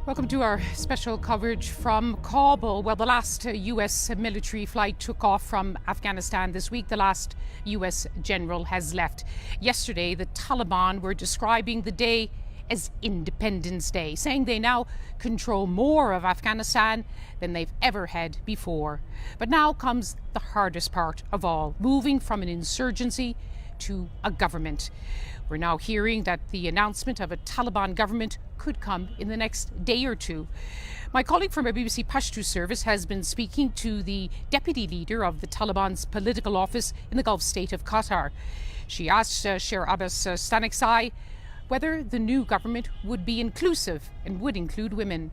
Welcome to our special coverage from Kabul. Well, the last US military flight took off from Afghanistan this week. The last US general has left. Yesterday, the Taliban were describing the day as Independence Day, saying they now control more of Afghanistan than they've ever had before. But now comes the hardest part of all, moving from an insurgency to a government. We're now hearing that the announcement of a Taliban government could come in the next day or two. My colleague from our BBC Pashto service has been speaking to the deputy leader of the Taliban's political office in the Gulf state of Qatar. She asked Sher Abbas Staniksai whether the new government would be inclusive and would include women.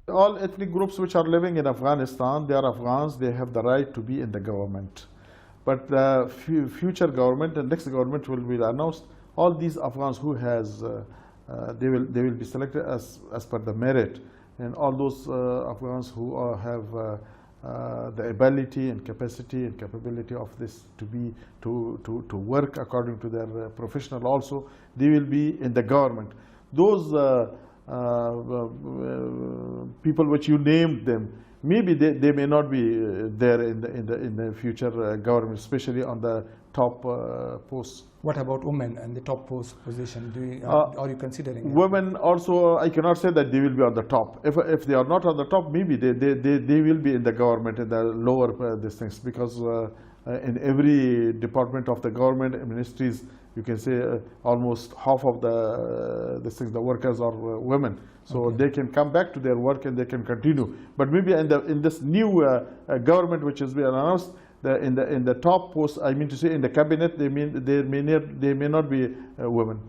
All ethnic groups which are living in Afghanistan, they are Afghans, they have the right to be in the government. But the future government and next government will be announced. All these Afghans who has, they will be selected as per the merit, and all those Afghans who have the ability and capacity and capability of this to work according to their professional also, they will be in the government. Those people which you named them, maybe they may not be there in the future government, especially on the top posts. What about women and the top post position? Are you considering women also? I cannot say that they will be on the top. If they are not on the top, maybe they will be in the government in the lower these things, because in every department of the government ministries, you can say almost half of the workers are women. So okay, they can come back to their work and they can continue. But maybe in this new government which has been announced, in the top post, I mean to say in the cabinet, they may not be women.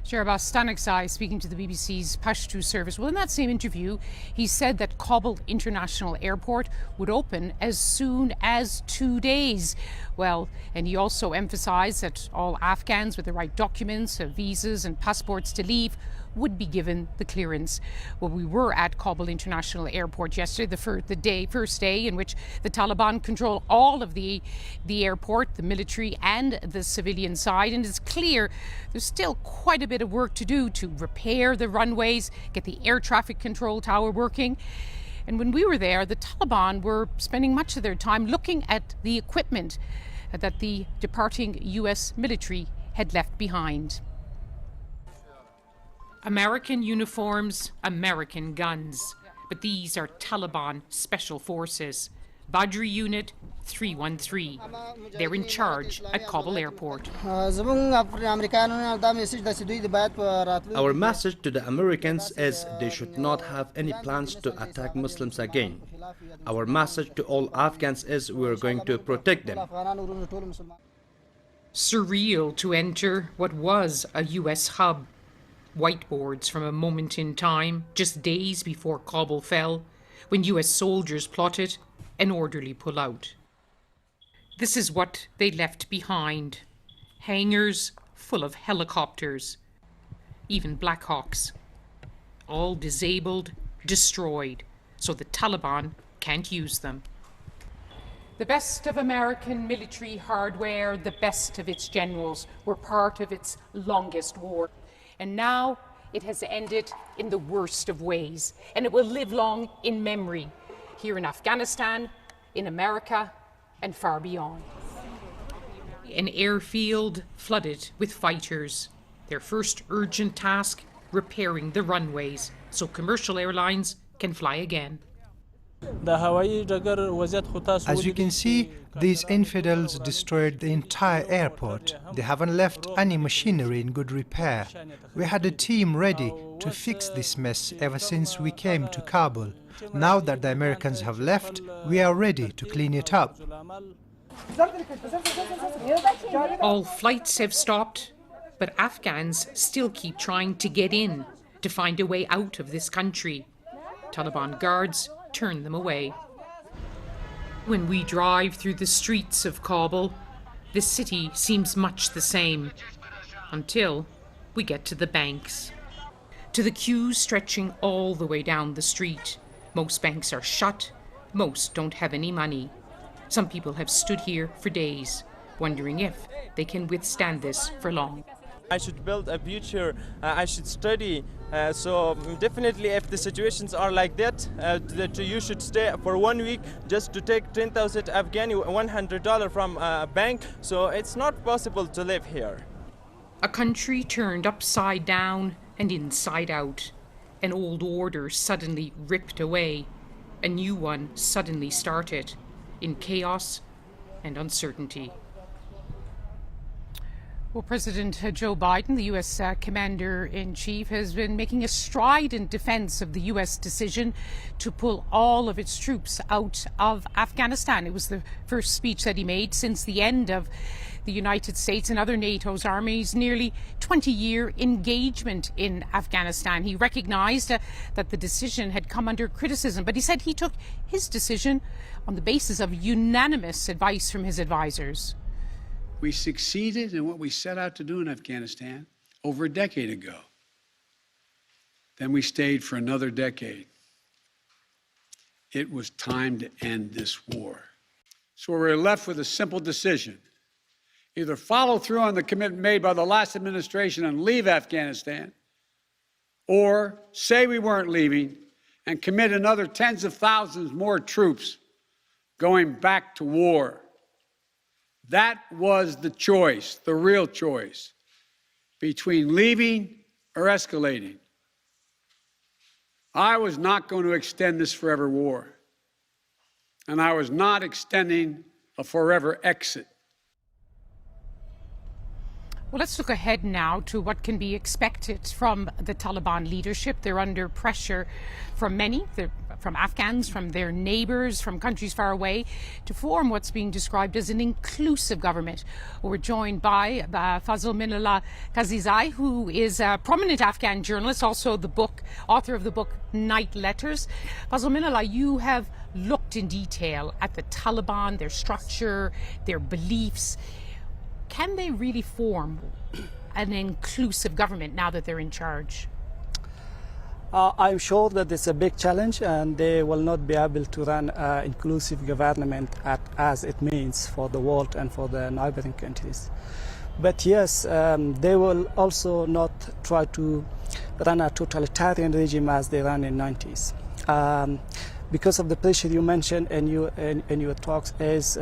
Sher Abbas Staniksai speaking to the BBC's Pashto service. Well, in that same interview, he said that Kabul International Airport would open as soon as 2 days. Well, and he also emphasized that all Afghans with the right documents, visas and passports to leave would be given the clearance. Well, we were at Kabul International Airport yesterday, the first day in which the Taliban control all of the airport, the military and the civilian side. And it's clear there's still quite a bit of work to do to repair the runways, get the air traffic control tower working. And when we were there, the Taliban were spending much of their time looking at the equipment that the departing US military had left behind. American uniforms, American guns. But these are Taliban special forces. Badri Unit 313. They're in charge at Kabul Airport. Our message to the Americans is they should not have any plans to attack Muslims again. Our message to all Afghans is we are going to protect them. Surreal to enter what was a US hub. Whiteboards from a moment in time, just days before Kabul fell, when US soldiers plotted an orderly pullout. This is what they left behind. Hangars full of helicopters, even Black Hawks. All disabled, destroyed, so the Taliban can't use them. The best of American military hardware, the best of its generals, were part of its longest war. And now it has ended in the worst of ways, and it will live long in memory, here in Afghanistan, in America, and far beyond. An airfield flooded with fighters. Their first urgent task, repairing the runways so commercial airlines can fly again. As you can see, these infidels destroyed the entire airport. They haven't left any machinery in good repair. We had a team ready to fix this mess ever since we came to Kabul. Now that the Americans have left, we are ready to clean it up. All flights have stopped, but Afghans still keep trying to get in, to find a way out of this country. Taliban guards turn them away. When we drive through the streets of Kabul, the city seems much the same, until we get to the banks. To the queues stretching all the way down the street. Most banks are shut, most don't have any money. Some people have stood here for days, wondering if they can withstand this for long. I should build a future, I should study. So definitely if the situations are like that, that you should stay for 1 week just to take 10,000 Afghani, $100 from a bank. So it's not possible to live here. A country turned upside down and inside out. An old order suddenly ripped away. A new one suddenly started in chaos and uncertainty. Well, President Joe Biden, the U.S. Commander-in-Chief, has been making a strident defense of the U.S. decision to pull all of its troops out of Afghanistan. It was the first speech that he made since the end of the United States and other NATO's armies' nearly 20-year engagement in Afghanistan. He recognized that the decision had come under criticism, but he said he took his decision on the basis of unanimous advice from his advisors. We succeeded in what we set out to do in Afghanistan over a decade ago. Then we stayed for another decade. It was time to end this war. So we were left with a simple decision. Either follow through on the commitment made by the last administration and leave Afghanistan, or say we weren't leaving and commit another tens of thousands more troops going back to war. That was the choice, the real choice, between leaving or escalating. I was not going to extend this forever war, and I was not extending a forever exit. Well, let's look ahead now to what can be expected from the Taliban leadership. They're under pressure from many, from Afghans, from their neighbours, from countries far away, to form what's being described as an inclusive government. We're joined by Fazl Minallah Kazizai, who is a prominent Afghan journalist, also the author of the book Night Letters. Fazl Minallah, you have looked in detail at the Taliban, their structure, their beliefs. Can they really form an inclusive government now that they're in charge? I'm sure that it's a big challenge, and they will not be able to run an inclusive government as it means for the world and for the neighboring countries. But yes, they will also not try to run a totalitarian regime as they ran in the 90s. Because of the pressure you mentioned in your talks is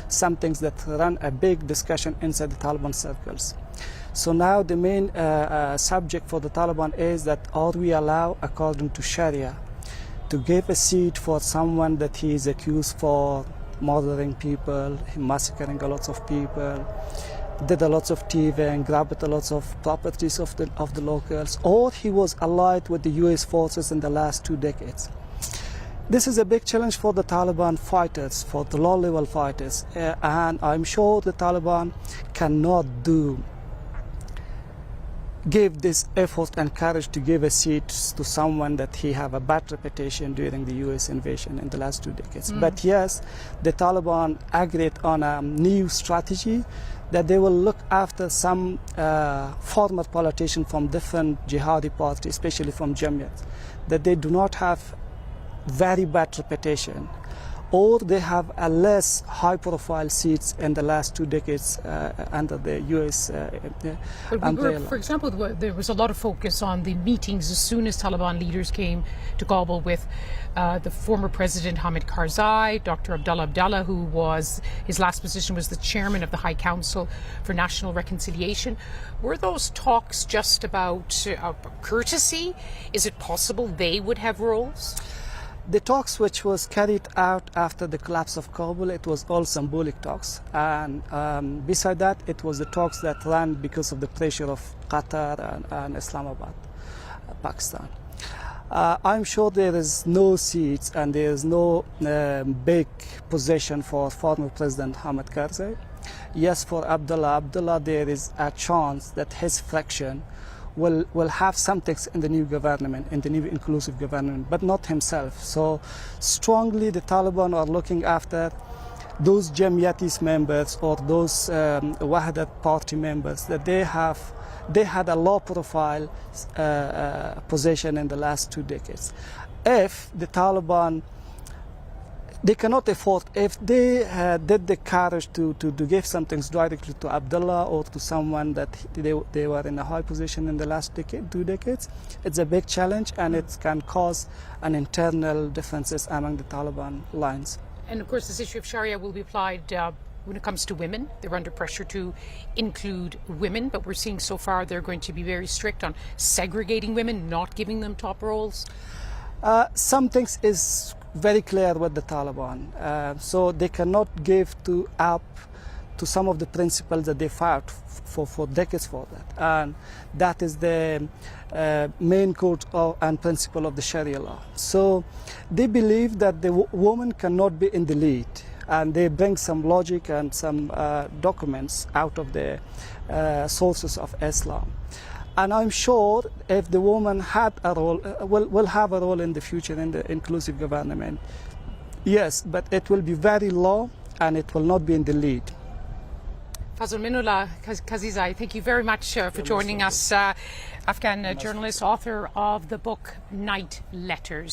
some things that run a big discussion inside the Taliban circles. So now the main subject for the Taliban is that are we allow, according to Sharia, to give a seat for someone that he is accused for murdering people, massacring a lot of people, did a lot of thieving, grabbed a lot of properties of the locals, or he was allied with the US forces in the last 2 decades. This is a big challenge for the Taliban fighters, for the low-level fighters, and I'm sure the Taliban cannot give this effort and courage to give a seat to someone that he have a bad reputation during the US invasion in the last 2 decades. But yes, the Taliban agreed on a new strategy that they will look after some former politicians from different jihadi parties, especially from Jamiat, that they do not have very bad reputation, or they have a less high-profile seats in the last 2 decades under the U.S. umbrella. For example, there was a lot of focus on the meetings as soon as Taliban leaders came to Kabul with the former President Hamid Karzai, Dr. Abdullah, who was, his last position was the chairman of the High Council for National Reconciliation. Were those talks just about courtesy? Is it possible they would have roles? The talks which was carried out after the collapse of Kabul, it was all symbolic talks, and beside that it was the talks that ran because of the pressure of Qatar and Islamabad, Pakistan. I'm sure there is no seats and there is no big position for former President Hamid Karzai. Yes, for Abdullah there is a chance that his faction will have some text in the new government, in the new inclusive government, but not himself. So strongly the Taliban are looking after those Jamiatis members or those Wahdat party members that they had a low profile position in the last 2 decades. If the Taliban They cannot afford, if they did the courage to give something directly to Abdullah or to someone that they were in a high position in the last 2 decades, it's a big challenge, and it can cause an internal differences among the Taliban lines. And of course, this issue of Sharia will be applied when it comes to women. They're under pressure to include women, but we're seeing so far they're going to be very strict on segregating women, not giving them top roles. Some things is very clear with the Taliban, so they cannot give up to some of the principles that they fought for decades for that, and that is the main code and principle of the Sharia law. So they believe that the woman cannot be in the lead, and they bring some logic and some documents out of the sources of Islam. And I'm sure if the woman had a role, will have a role in the future in the inclusive government. Yes, but it will be very low, and it will not be in the lead. Fazl Minullah Kazizai, thank you very much for joining us. Afghan journalist, author of the book Night Letters.